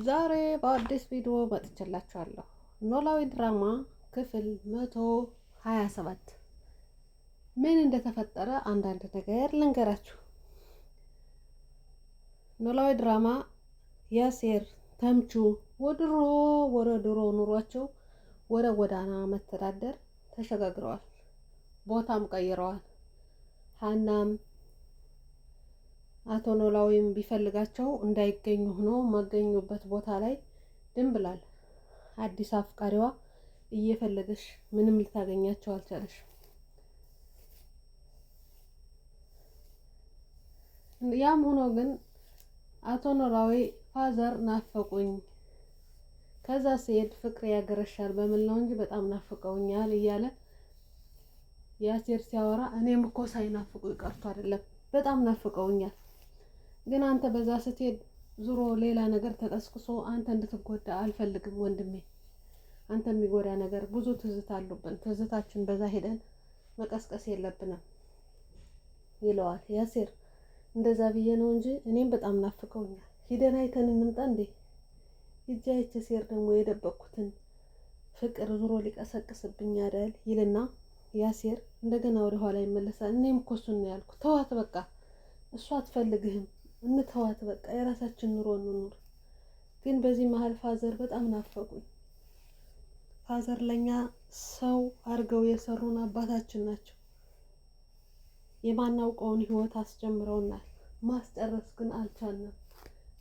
ዛሬ በአዲስ ቪዲዮ መጥቼላችኋለሁ። ኖላዊ ድራማ ክፍል 127 ምን እንደተፈጠረ አንዳንድ ነገር ልንገራችሁ። ኖላዊ ድራማ ያሴር ተምቹ ወደ ድሮ ኑሯቸው ወደ ጎዳና መተዳደር ተሸጋግረዋል። ቦታም ቀይረዋል። ሀናም አቶ ኖላዊም ቢፈልጋቸው እንዳይገኙ ሆኖ መገኙበት ቦታ ላይ ድንብላል አዲስ አፍቃሪዋ እየፈለገሽ ምንም ልታገኛቸው አልቻለሽ። ያም ሆኖ ግን አቶ ኖላዊ ፋዘር ናፈቁኝ፣ ከዛ ሲሄድ ፍቅር ያገረሻል በሚል ነው እንጂ በጣም ናፍቀውኛል እያለ ያሴር ሲያወራ እኔም እኮ ሳይናፍቁኝ ቀርቶ አይደለም በጣም ናፍቀውኛል፣ ግን አንተ በዛ ስትሄድ ዙሮ ሌላ ነገር ተቀስቅሶ አንተ እንድትጎዳ አልፈልግም ወንድሜ። አንተ የሚጎዳ ነገር ብዙ ትዝታ አሉብን፣ ትዝታችን በዛ ሄደን መቀስቀስ የለብንም ይለዋል። ያሴር እንደዛ ብዬ ነው እንጂ እኔም በጣም ናፍቀውኛል፣ ሂደን አይተን እንምጣ እንዴ? ሂጄ አይቼ ሴር ደግሞ የደበቅኩትን ፍቅር ዙሮ ሊቀሰቅስብኝ አይደል ይልና ያሴር እንደገና ወደ ኋላ ይመለሳል። እኔም እኮ እሱን ነው ያልኩት፣ ተዋት በቃ እሷ አትፈልግህም፣ እንተዋት በቃ የራሳችን ኑሮ እንኑር። ግን በዚህ መሀል ፋዘር በጣም ናፈቁኝ። ፋዘር ለኛ ሰው አድርገው የሰሩን አባታችን ናቸው። የማናውቀውን ህይወት አስጀምረውናል፣ ማስጨረስ ግን አልቻልንም።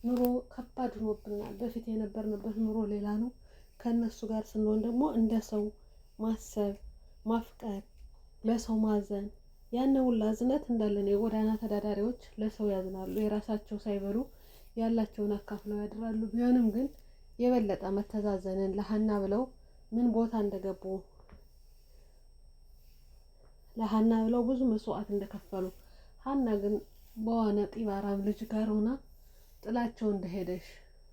ኑሮ ከባድ ሆኖብናል። በፊት የነበርንበት ኑሮ ሌላ ነው። ከእነሱ ጋር ስንሆን ደግሞ እንደ ሰው ማሰብ፣ ማፍቀር፣ ለሰው ማዘን፣ ያንን ሁላ እዝነት እንዳለን የጎዳና ተዳዳሪዎች ለሰው ያዝናሉ። የራሳቸው ሳይበሉ ያላቸውን አካፍለው ያድራሉ። ቢሆንም ግን የበለጠ መተዛዘንን ለሀና ብለው ምን ቦታ እንደገቡ ለሀና ብለው ብዙ መስዋዕት እንደከፈሉ፣ ሀና ግን በዋነ ጢባራም ልጅ ጋር ሆና ጥላቸው እንደሄደሽ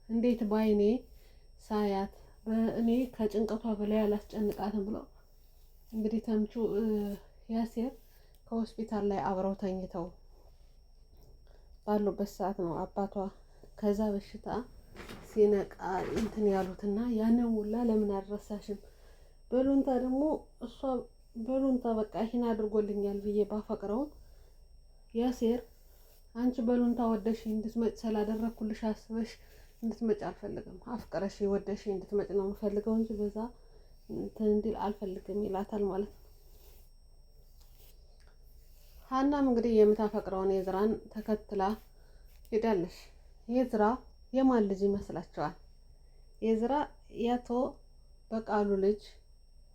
እንዴት ባይኔ ሳያት እኔ ከጭንቀቷ በላይ አላስጨንቃትም ብለው እንግዲህ ተምቹ ያሴር ከሆስፒታል ላይ አብረው ተኝተው ባሉበት ሰዓት ነው አባቷ ከዛ በሽታ ሲነቃ እንትን ያሉትና ያንን ሁላ ለምን አልረሳሽም? በሉንታ ደግሞ እሷ በሉንታ በቃ ይሄን አድርጎልኛል ብዬ ባፈቅረውም ያሴር አንቺ በሉንታ ወደሽ እንድትመጭ ስላደረኩልሽ አስበሽ እንድትመጭ አልፈልግም፣ አፍቅረሽ ወደሽ እንድትመጭ ነው የምፈልገው እንጂ በዛ እንትን እንዲል አልፈልግም ይላታል ማለት ነው። ሀናም እንግዲህ የምታፈቅረውን የዝራን ተከትላ ሄዳለች። የዝራ የማን ልጅ ይመስላችኋል? የዝራ ያቶ በቃሉ ልጅ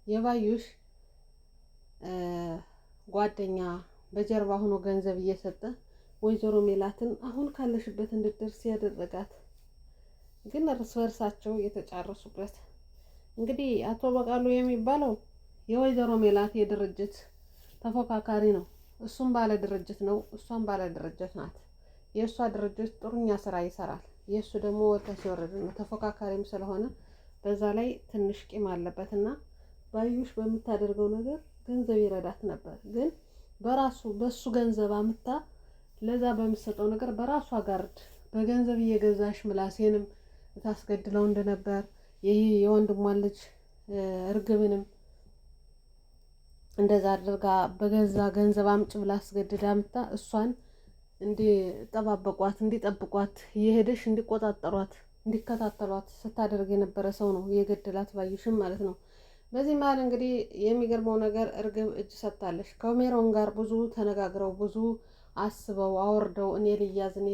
የባዩሽ ጓደኛ በጀርባ ሆኖ ገንዘብ እየሰጠ ወይዘሮ ሜላትን አሁን ካለሽበት እንድትደርስ ያደረጋት ግን እርስ በርሳቸው የተጫረሱበት። እንግዲህ አቶ በቃሉ የሚባለው የወይዘሮ ሜላት የድርጅት ተፎካካሪ ነው። እሱም ባለ ድርጅት ነው፣ እሷም ባለ ድርጅት ናት። የእሷ ድርጅት ጥሩኛ ስራ ይሰራል፣ የእሱ ደግሞ ወጥቶ ሲወርድ ነው። ተፎካካሪም ስለሆነ በዛ ላይ ትንሽ ቂም አለበትና ባዩሽ በምታደርገው ነገር ገንዘብ ይረዳት ነበር። ግን በሱ ገንዘብ አምታ ለዛ በምትሰጠው ነገር በራሷ ጋርድ በገንዘብ እየገዛሽ ምላሴንም ታስገድለው እንደነበር ይሄ የወንድሟን ልጅ እርግብንም እንደዛ አድርጋ በገዛ ገንዘብ አምጭ ብላ አስገድዳ አምታ እሷን እንዲጠብቋት እየሄደሽ እንዲቆጣጠሯት እንዲከታተሏት ስታደርግ የነበረ ሰው ነው የገደላት ባዩሽም ማለት ነው። በዚህ መሀል እንግዲህ የሚገርመው ነገር እርግብ እጅ ሰጥታለች። ከሜሮን ጋር ብዙ ተነጋግረው ብዙ አስበው አወርደው እኔ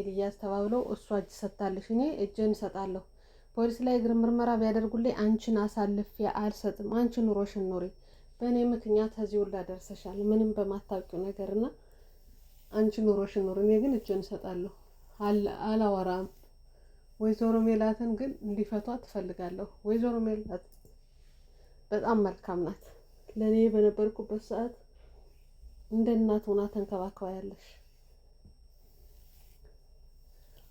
ልያዝ ተባብለው እሷ እጅ ሰጥታለች። እኔ እጄን እሰጣለሁ፣ ፖሊስ ላይ እግር ምርመራ ቢያደርጉልኝ አንቺን አሳልፌ አልሰጥም፣ አንቺ ኑሮሽን ኑሪ፣ በእኔ ምክንያት ከዚህ ሁላ ደርሰሻል፣ ምንም በማታውቂው ነገርና አንቺ ኑሮሽን ኑሪ፣ እኔ ግን እጄን እሰጣለሁ፣ አላወራም። ወይዘሮ ሜላትን ግን እንዲፈቷት ትፈልጋለሁ። ወይዘሮ ሜላት በጣም መልካም ናት። ለእኔ በነበርኩበት ሰዓት እንደ እናት ሆና ተንከባከባ ያለሽ።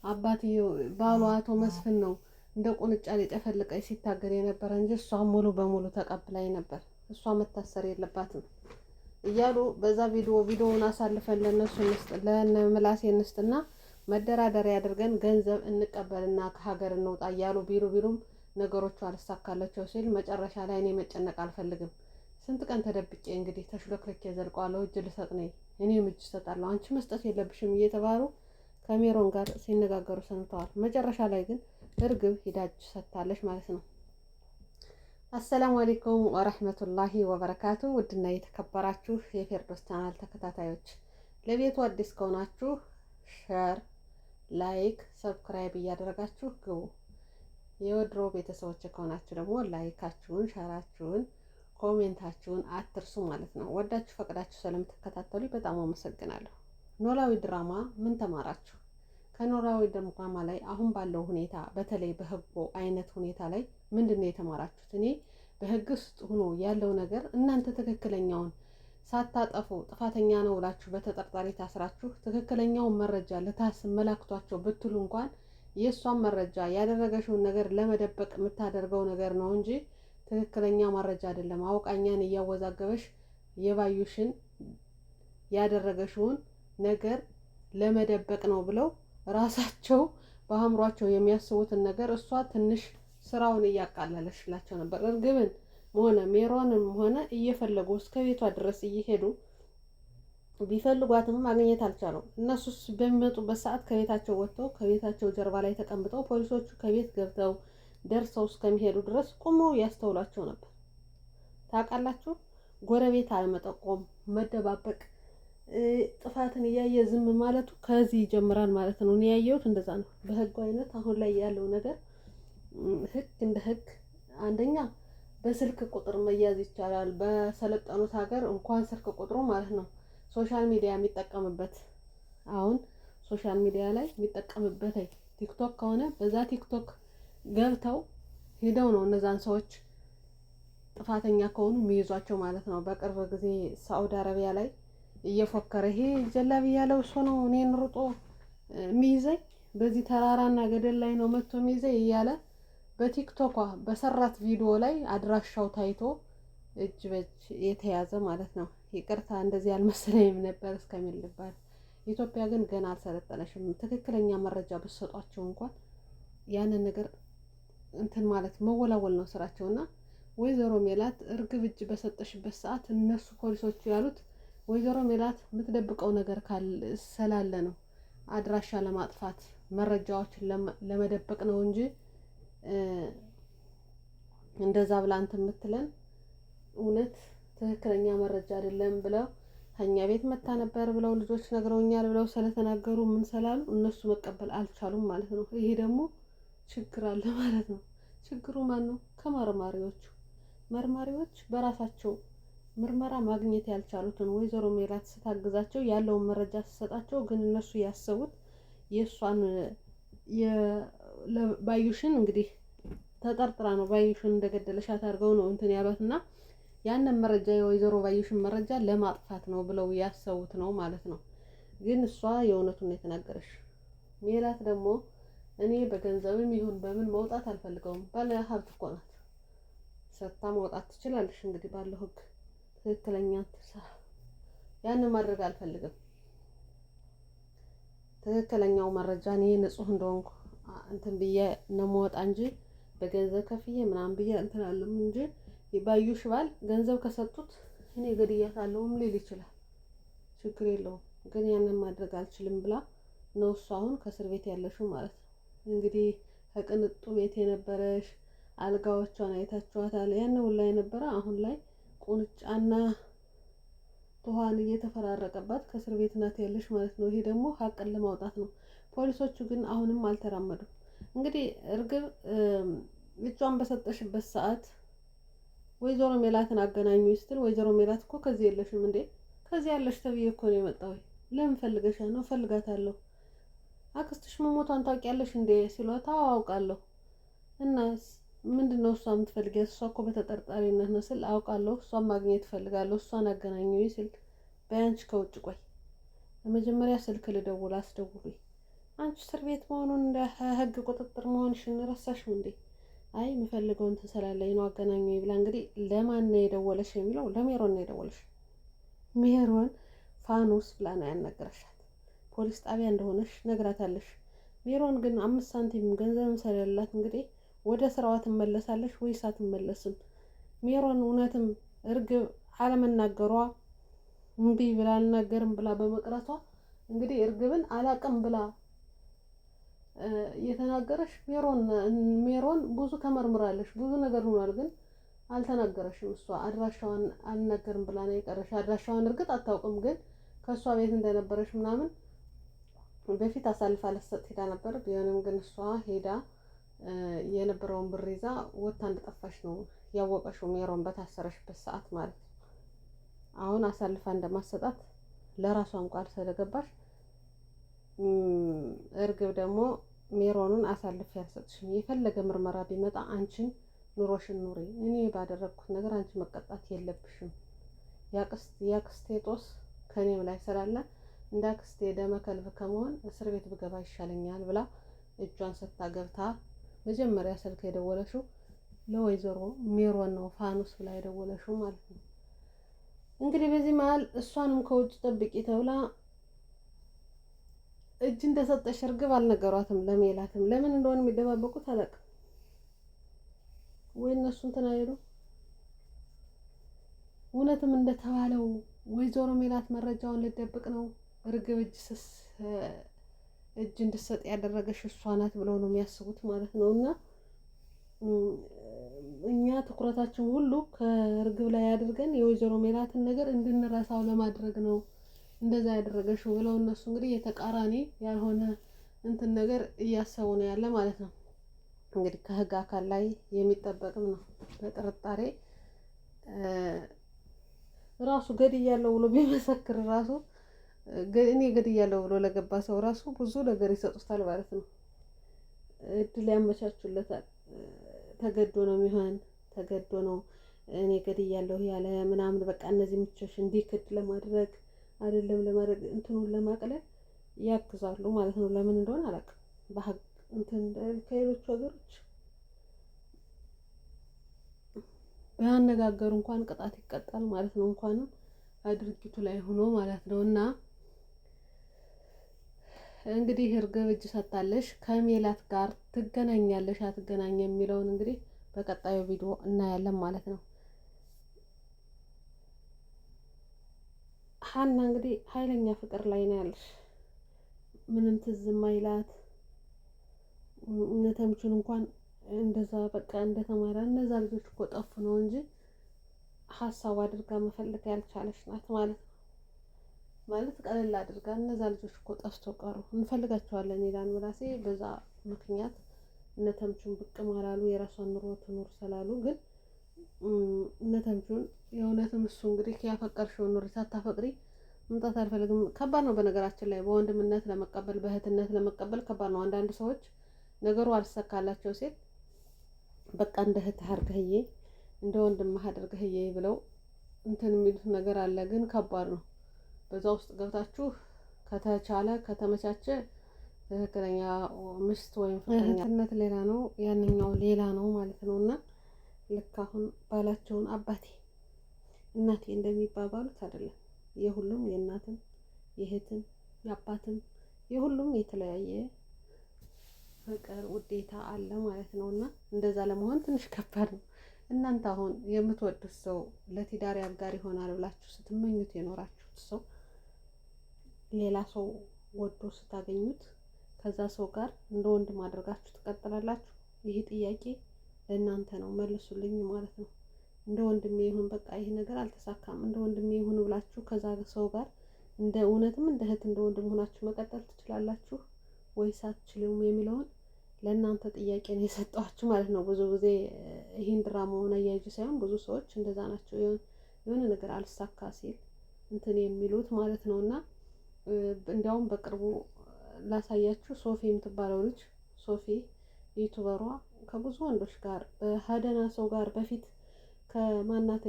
አባትየው ባሏ አቶ መስፍን ነው እንደ ቁንጫ ሊጨፈልቀኝ ሲታገል የነበረ እንጂ እሷ ሙሉ በሙሉ ተቀብላኝ ነበር። እሷ መታሰር የለባትም እያሉ በዛ ቪዲዮውን አሳልፈን ለነሱ ምላሴ እንስጥና መደራደሪያ አድርገን ገንዘብ እንቀበልና ከሀገር እንውጣ እያሉ ቢሉም ነገሮቹ አልሳካላቸው ሲል መጨረሻ ላይ እኔ መጨነቅ አልፈልግም፣ ስንት ቀን ተደብቄ እንግዲህ ተሽሎክልኬ ዘልቀዋለሁ፣ እጅ ልሰጥ ነኝ፣ እኔም እጅ እሰጣለሁ፣ አንቺ መስጠት የለብሽም እየተባሉ ከሜሮን ጋር ሲነጋገሩ ሰንብተዋል። መጨረሻ ላይ ግን እርግብ ሂዳ እጅ ሰጥታለች ማለት ነው። አሰላሙ አሌይኩም ወረህመቱላሂ ወበረካቱ። ውድና የተከበራችሁ የፌርዶስ ቻናል ተከታታዮች ለቤቱ አዲስ ከሆናችሁ ሸር፣ ላይክ፣ ሰብስክራይብ እያደረጋችሁ ግቡ። የወድሮ ቤተሰቦች ከሆናችሁ ደግሞ ላይካችሁን፣ ሸራችሁን፣ ኮሜንታችሁን አትርሱ ማለት ነው። ወዳችሁ ፈቅዳችሁ ስለምትከታተሉ በጣም አመሰግናለሁ። ኖላዊ ድራማ ምን ተማራችሁ? ከኖላዊ ድራማ ላይ አሁን ባለው ሁኔታ በተለይ በህጉ አይነት ሁኔታ ላይ ምንድን ነው የተማራችሁት? እኔ በህግ ውስጥ ሆኖ ያለው ነገር እናንተ ትክክለኛውን ሳታጠፉ ጥፋተኛ ነው ብላችሁ በተጠርጣሪ ታስራችሁ ትክክለኛውን መረጃ ልታስመላክቷቸው ብትሉ እንኳን የእሷን መረጃ ያደረገሽውን ነገር ለመደበቅ የምታደርገው ነገር ነው እንጂ ትክክለኛ መረጃ አይደለም። አውቃኛን እያወዛገበሽ የባዩሽን ያደረገሽውን ነገር ለመደበቅ ነው ብለው ራሳቸው በአእምሯቸው የሚያስቡትን ነገር እሷ ትንሽ ስራውን እያቃለለሽላቸው ነበር። እርግብን ሆነ ሜሮንም ሆነ እየፈለጉ እስከ ቤቷ ድረስ እየሄዱ ቢፈልጓትም ማግኘት አልቻሉም። እነሱስ በሚመጡበት ሰዓት ከቤታቸው ወጥተው ከቤታቸው ጀርባ ላይ ተቀምጠው ፖሊሶቹ ከቤት ገብተው ደርሰው እስከሚሄዱ ድረስ ቁመው ያስተውላቸው ነበር። ታውቃላችሁ፣ ጎረቤት አለመጠቆም፣ መደባበቅ፣ ጥፋትን እያየ ዝም ማለቱ ከዚህ ይጀምራል ማለት ነው። እኔ ያየሁት እንደዛ ነው። በህጉ አይነት አሁን ላይ ያለው ነገር ህግ እንደ ህግ አንደኛ በስልክ ቁጥር መያዝ ይቻላል። በሰለጠኑት ሀገር እንኳን ስልክ ቁጥሩ ማለት ነው ሶሻል ሚዲያ የሚጠቀምበት አሁን ሶሻል ሚዲያ ላይ የሚጠቀምበት ቲክቶክ ከሆነ በዛ ቲክቶክ ገብተው ሄደው ነው እነዛን ሰዎች ጥፋተኛ ከሆኑ የሚይዟቸው ማለት ነው። በቅርብ ጊዜ ሳዑዲ አረቢያ ላይ እየፎከረ ይሄ ጀላቢ ያለው እሱ ነው እኔን ሩጦ የሚይዘኝ በዚህ ተራራና ገደል ላይ ነው መጥቶ የሚይዘኝ እያለ በቲክቶኳ በሰራት ቪዲዮ ላይ አድራሻው ታይቶ እጅ በእጅ የተያዘ ማለት ነው። ይቅርታ እንደዚህ ያልመሰለኝም ነበር እስከሚል ልባል። ኢትዮጵያ ግን ገና አልሰለጠነሽም። ትክክለኛ መረጃ ብትሰጧቸው እንኳን ያንን ነገር እንትን ማለት መወላወል ነው ስራቸውና ወይዘሮ ሜላት እርግብ እጅ በሰጠሽበት ሰዓት እነሱ ፖሊሶቹ ያሉት ወይዘሮ ሜላት የምትደብቀው ነገር ስላለ ነው፣ አድራሻ ለማጥፋት መረጃዎችን ለመደበቅ ነው እንጂ እንደዛ ብላ እንትን የምትለን እውነት ትክክለኛ መረጃ አይደለም ብለው ከኛ ቤት መታ ነበር ብለው ልጆች ነግረውኛል ብለው ስለተናገሩ ምን ስላሉ እነሱ መቀበል አልቻሉም ማለት ነው። ይሄ ደግሞ ችግር አለ ማለት ነው። ችግሩ ማን ነው? ከመርማሪዎቹ። መርማሪዎች በራሳቸው ምርመራ ማግኘት ያልቻሉትን ወይዘሮ ሜላት ስታግዛቸው ያለውን መረጃ ስትሰጣቸው ግን እነሱ ያሰቡት የእሷን ባዩሽን እንግዲህ ተጠርጥራ ነው ባዩሽን እንደገደለሻት አድርገው ነው እንትን ያሏትና ያንን መረጃ የወይዘሮ ባዩሽን መረጃ ለማጥፋት ነው ብለው ያሰቡት ነው ማለት ነው። ግን እሷ የእውነቱን ነው የተናገረሽ። ሜላት ደግሞ እኔ በገንዘብም ይሁን በምን መውጣት አልፈልገውም፣ ባለ ሀብት እኮ ናት፣ ሰጥታ መውጣት ትችላለሽ። እንግዲህ ባለው ህግ ትክክለኛ ትሰራ፣ ያንን ማድረግ አልፈልግም። ትክክለኛው መረጃ እኔ ንጹህ እንደሆንኩ እንትን ብዬ ነው መወጣ እንጂ በገንዘብ ከፍዬ ምናምን ብዬ እንትን አለም እንጂ የባዩሽ ባል ገንዘብ ከሰጡት እኔ ገድያታለሁም ሊል ይችላል፣ ችግር የለውም። ግን ያንን ማድረግ አልችልም ብላ ነው እሱ አሁን ከእስር ቤት ያለሽው ማለት ነው። እንግዲህ ከቅንጡ ቤት የነበረሽ አልጋዎቿን አይታችኋታል። ያን ሁላ የነበረ አሁን ላይ ቁንጫና ትኋን እየተፈራረቀባት ከእስር ቤት ናት ያለሽ ማለት ነው። ይሄ ደግሞ ሀቅን ለማውጣት ነው። ፖሊሶቹ ግን አሁንም አልተራመዱም። እንግዲህ እርግብ እጇን በሰጠሽበት ሰዓት ወይዘሮ ሜላትን አገናኙ ስትል ወይዘሮ ሜላት እኮ ከዚህ የለሽም እንዴ? ከዚህ ያለሽ ተብዬ እኮ ነው የመጣው። ለምን ፈልገሻ ነው? ፈልጋታለሁ። አክስትሽ መሞቷን ታውቂያለሽ እንዴ ሲሏት አውቃለሁ። እናስ ምንድነው እሷ የምትፈልጊያት? እሷ እኮ በተጠርጣሪነት ነው ስል አውቃለሁ። እሷን ማግኘት እፈልጋለሁ። እሷን አገናኙ ሲል በያንቺ ከውጭ ቆይ በመጀመሪያ ስልክ ልደውል አስደውሉኝ። አንቺ እስር ቤት መሆኑን እንደ ህግ ቁጥጥር መሆንሽን ረሳሽው እንዴ? አይ የምፈልገውን ትሰላለኝ ነው አገናኙ ብላ እንግዲህ ለማን ነው የደወለሽ የሚለው ለሜሮን ነው የደወለሽ። ሜሮን ፋኖስ ብላ ነው ያናገረሻት። ፖሊስ ጣቢያ እንደሆነሽ ነግራታለሽ። ሜሮን ግን 5 ሳንቲም ገንዘብም ስለሌላት እንግዲህ ወደ ስራዋ ትመለሳለሽ ወይስ አትመለስም? ሜሮን እውነትም እርግብ አለመናገሯ እምቢ ብላ አልናገርም ብላ በመቅረቷ እንግዲህ እርግብን አላቅም ብላ የተናገረሽ ሜሮን ብዙ ተመርምራለሽ፣ ብዙ ነገር ሆኗል፣ ግን አልተናገረሽም። እሷ አድራሻዋን አልናገርም ብላ ነው የቀረሽ። አድራሻዋን እርግጥ አታውቅም፣ ግን ከእሷ ቤት እንደነበረሽ ምናምን በፊት አሳልፋ ልትሰጥ ሄዳ ነበር። ቢሆንም ግን እሷ ሄዳ የነበረውን ብር ይዛ ወጥታ እንደጠፋሽ ነው ያወቀሽው፣ ሜሮን በታሰረሽበት ሰዓት ማለት ነው። አሁን አሳልፋ እንደማሰጣት ለራሷን ቃል ስለገባሽ እርግብ ደግሞ ሜሮንን አሳልፌ አልሰጥሽም፣ የፈለገ ምርመራ ቢመጣ አንቺን ኑሮሽን ኑሪ፣ እኔ ባደረግኩት ነገር አንቺ መቀጣት የለብሽም፣ ያክስቴ ጦስ ከኔም ላይ ስላለ እንደ አክስቴ ደመ ከልብ ከመሆን እስር ቤት ብገባ ይሻለኛል ብላ እጇን ሰጥታ ገብታ መጀመሪያ ስልክ የደወለሽው ለወይዘሮ ሜሮን ነው፣ ፋኑስ ብላ የደወለሽው ማለት ነው። እንግዲህ በዚህ መሀል እሷንም ከውጭ ጠብቂ ተብላ እጅ እንደሰጠሽ እርግብ አልነገሯትም፣ ለሜላትም ለምን እንደሆነ የሚደባበቁት አላውቅም። ወይ እነሱ እንትን አይሉ እውነትም እንደተባለው ወይዘሮ ሜላት መረጃውን ልደብቅ ነው እርግብ እጅ እንድሰጥ ያደረገሽ እሷ ናት ብለው ነው የሚያስቡት ማለት ነው። እና እኛ ትኩረታችን ሁሉ ከእርግብ ላይ አድርገን የወይዘሮ ሜላትን ነገር እንድንረሳው ለማድረግ ነው እንደዛ ያደረገሽው ብለው እነሱ እንግዲህ የተቃራኒ ያልሆነ እንትን ነገር እያሰቡ ነው ያለ ማለት ነው። እንግዲህ ከህግ አካል ላይ የሚጠበቅም ነው። በጥርጣሬ ራሱ ገድያለሁ ብሎ ቢመሰክር ራሱ እኔ ገድያለሁ ብሎ ለገባ ሰው ራሱ ብዙ ነገር ይሰጡታል ማለት ነው። እድል ያመቻቹለታል። ተገዶ ነው የሚሆን፣ ተገዶ ነው እኔ ገድያለሁ ያለ ምናምን በቃ እነዚህ ምቾች እንዲክድ ለማድረግ አይደለም ለማድረግ እንትኑን ለማቅለል ያግዛሉ ማለት ነው። ለምን እንደሆነ አላውቅም። በህግ እንትን ከሌሎቹ ሀገሮች ባያነጋገሩ እንኳን ቅጣት ይቀጣል ማለት ነው። እንኳንም ድርጊቱ ላይ ሆኖ ማለት ነው። እና እንግዲህ እርግብ እጅ ሰጥታለሽ፣ ከሜላት ጋር ትገናኛለሽ አትገናኝ የሚለውን እንግዲህ በቀጣዩ ቪዲዮ እናያለን ማለት ነው። ሀና እንግዲህ ኃይለኛ ፍቅር ላይ ነው ያለሽ። ምንም ትዝ ማይላት እነተምቹን እንኳን እንደዛ በቃ እንደተማረ እነዛ ልጆች እኮ ጠፉ ነው እንጂ ሀሳብ አድርጋ መፈለግ ያልቻለች ናት ማለት ነው። ማለት ቀለል አድርጋ እነዛ ልጆች እኮ ጠፍቶ ቀሩ እንፈልጋቸዋለን ይላል ምላሴ። በዛ ምክንያት እነተምቹን ብቅ ማላሉ የራሷን ኑሮ ትኑር ስላሉ፣ ግን እነተምቹን የእውነትም እሱ እንግዲህ ያፈቀርሽውን ኑሪ ሳታፈቅሪ መምጣት አልፈልግም። ከባድ ነው በነገራችን ላይ በወንድምነት ለመቀበል በእህትነት ለመቀበል ከባድ ነው። አንዳንድ ሰዎች ነገሩ አልሰካላቸው ሲል በቃ እንደ እህትህ አድርገህዬ እንደ ወንድምህ አድርገህዬ ብለው እንትን የሚሉት ነገር አለ። ግን ከባድ ነው። በዛ ውስጥ ገብታችሁ ከተቻለ ከተመቻቸ ትክክለኛ ሚስት ወይም ፍቅረኛነት ሌላ ነው፣ ያንኛው ሌላ ነው ማለት ነው። እና ልክ አሁን ባላቸውን አባቴ እናቴ እንደሚባባሉት አይደለም። የሁሉም የእናትም የእህትም የአባትም የሁሉም የተለያየ ፍቅር ውዴታ አለ ማለት ነው። እና እንደዛ ለመሆን ትንሽ ከባድ ነው። እናንተ አሁን የምትወዱት ሰው ለትዳር አጋር ይሆናል ብላችሁ ስትመኙት የኖራችሁት ሰው ሌላ ሰው ወዶ ስታገኙት ከዛ ሰው ጋር እንደ ወንድም አድርጋችሁ ትቀጥላላችሁ? ይሄ ጥያቄ ለእናንተ ነው፣ መልሱልኝ ማለት ነው። እንደ ወንድሜ ይሁን በቃ ይሄ ነገር አልተሳካም፣ እንደ ወንድሜ ይሁን ብላችሁ ከዛ ሰው ጋር እንደ እውነትም እንደ እህት እንደ ወንድም ሆናችሁ መቀጠል ትችላላችሁ ወይስ አትችሉም የሚለውን ለእናንተ ጥያቄ ነው የሰጠኋችሁ ማለት ነው። ብዙ ጊዜ ይህን ድራማውን አያይዙ ሳይሆን ብዙ ሰዎች እንደዛ ናቸው። የሆነ ነገር አልሳካ ሲል እንትን የሚሉት ማለት ነው። እና እንዲያውም በቅርቡ ላሳያችሁ ሶፊ የምትባለው ልጅ ሶፊ ዩቱበሯ ከብዙ ወንዶች ጋር በሀደና ሰው ጋር በፊት ከማናቴ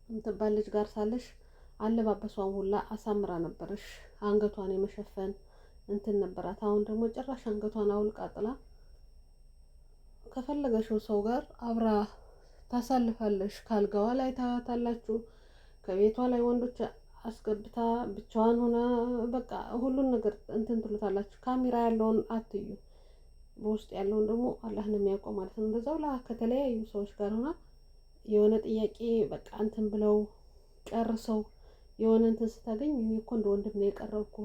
የምትባል ልጅ ጋር ሳለሽ አለባበሷን ሁላ አሳምራ ነበረሽ። አንገቷን የመሸፈን እንትን ነበራት። አሁን ደግሞ ጭራሽ አንገቷን አውልቃ ጥላ ከፈለገሽው ሰው ጋር አብራ ታሳልፋለሽ። ካልጋዋ ላይ ታያታላችሁ፣ ከቤቷ ላይ ወንዶች አስገብታ ብቻዋን ሆና በቃ ሁሉን ነገር እንትን ትሉታላችሁ። ካሜራ ያለውን አትዩ፣ በውስጥ ያለውን ደግሞ አላህ ነው የሚያውቀው ማለት ነው። እንደዛው ከተለያዩ ሰዎች ጋር ሆና የሆነ ጥያቄ በቃ እንትን ብለው ጨርሰው የሆነ እንትን ስታገኝ እኔ እኮ እንደ ወንድም ነው የቀረብኩ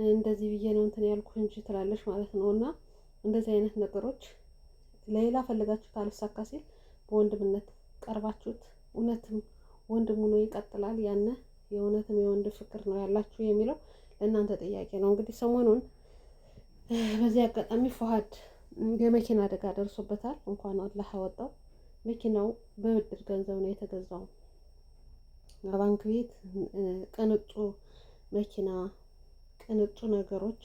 እንደዚህ ብዬ ነው እንትን ያልኩ እንጂ ትላለች ማለት ነው። እና እንደዚህ አይነት ነገሮች ለሌላ ፈልጋችሁት አልሳካ ሲል በወንድምነት ቀርባችሁት እውነትም ወንድሙ ነው ይቀጥላል። ያነ የእውነትም የወንድ ፍቅር ነው ያላችሁ የሚለው ለእናንተ ጥያቄ ነው። እንግዲህ ሰሞኑን በዚህ አጋጣሚ ፉአድ የመኪና አደጋ ደርሶበታል። እንኳን አላህ አወጣው። መኪናው በብድር ገንዘብ ነው የተገዛው። ባንክ ቤት ቅንጡ መኪና፣ ቅንጡ ነገሮች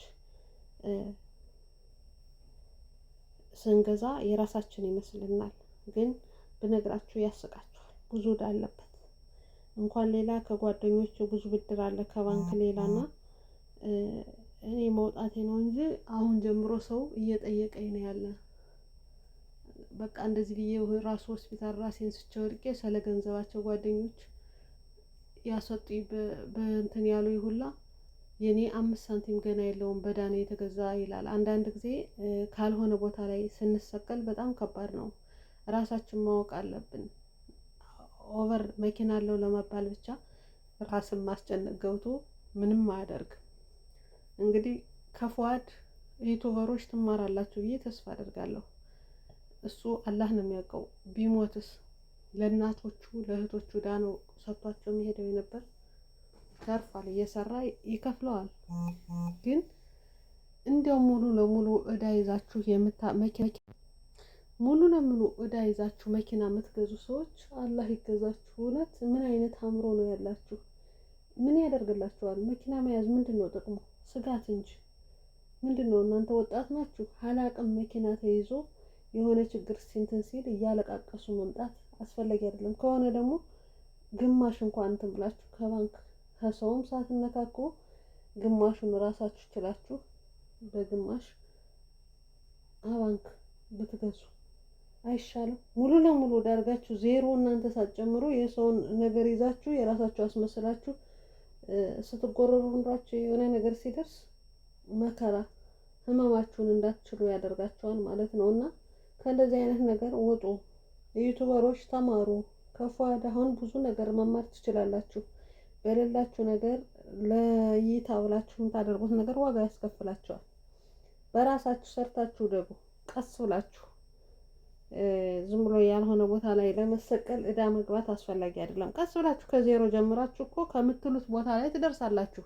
ስንገዛ የራሳችን ይመስልናል። ግን ብነግራችሁ ያስቃችኋል። ብዙ ዕዳ አለበት። እንኳን ሌላ ከጓደኞቹ ብዙ ብድር አለ ከባንክ ሌላና እኔ መውጣቴ ነው እንጂ አሁን ጀምሮ ሰው እየጠየቀኝ ነው ያለ። በቃ እንደዚህ ብዬ ራሱ ሆስፒታል ራሴን ስቼ ወድቄ ስለ ገንዘባቸው ጓደኞች ያሰጡኝ በእንትን ያሉ ሁላ የኔ 5 ሳንቲም ገና የለውም በዳኔ የተገዛ ይላል። አንዳንድ ጊዜ ካልሆነ ቦታ ላይ ስንሰቀል በጣም ከባድ ነው። ራሳችን ማወቅ አለብን። ኦቨር መኪና አለው ለመባል ብቻ ራስን ማስጨነቅ ገብቶ ምንም አያደርግም። እንግዲህ ከፉአድ ዩቱበሮች ትማራላችሁ ብዬ ተስፋ አደርጋለሁ። እሱ አላህ ነው የሚያውቀው። ቢሞትስ ለእናቶቹ ለእህቶቹ ዳ ነው ሰጥቷቸው የሚሄደው የነበር ተርፏል። እየሰራ ይከፍለዋል። ግን እንዲያው ሙሉ ለሙሉ እዳ ይዛችሁ ሙሉ ለሙሉ እዳ ይዛችሁ መኪና የምትገዙ ሰዎች አላህ ይገዛችሁ። እውነት ምን አይነት አእምሮ ነው ያላችሁ? ምን ያደርግላችኋል? መኪና መያዝ ምንድን ነው ጥቅሙ? ስጋት እንጂ ምንድን ነው? እናንተ ወጣት ናችሁ። ሀላቅም መኪና ተይዞ የሆነ ችግር ሲንትን ሲል እያለቃቀሱ መምጣት አስፈላጊ አይደለም። ከሆነ ደግሞ ግማሽ እንኳን እንትን ብላችሁ ከባንክ ከሰውም ሳትነካኩ ግማሹን ራሳችሁ ችላችሁ በግማሽ ባንክ ብትገዙ አይሻልም? ሙሉ ለሙሉ ዳርጋችሁ ዜሮ እናንተ ሳትጨምሩ የሰውን ነገር ይዛችሁ የራሳችሁ አስመስላችሁ ስትጎረሩ ኑራችሁ የሆነ ነገር ሲደርስ መከራ ህመማችሁን እንዳትችሉ ያደርጋችኋል ማለት ነው። እና ከእንደዚህ አይነት ነገር ወጡ። ዩቱበሮች ተማሩ። ከፉአድ አሁን ብዙ ነገር መማር ትችላላችሁ። በሌላችሁ ነገር ለእይታ ብላችሁ የምታደርጉት ነገር ዋጋ ያስከፍላችኋል። በራሳችሁ ሰርታችሁ ደግሞ ቀስ ብላችሁ ዝም ብሎ ያልሆነ ቦታ ላይ ለመሰቀል እዳ መግባት አስፈላጊ አይደለም። ቀስ ብላችሁ ከዜሮ ጀምራችሁ እኮ ከምትሉት ቦታ ላይ ትደርሳላችሁ።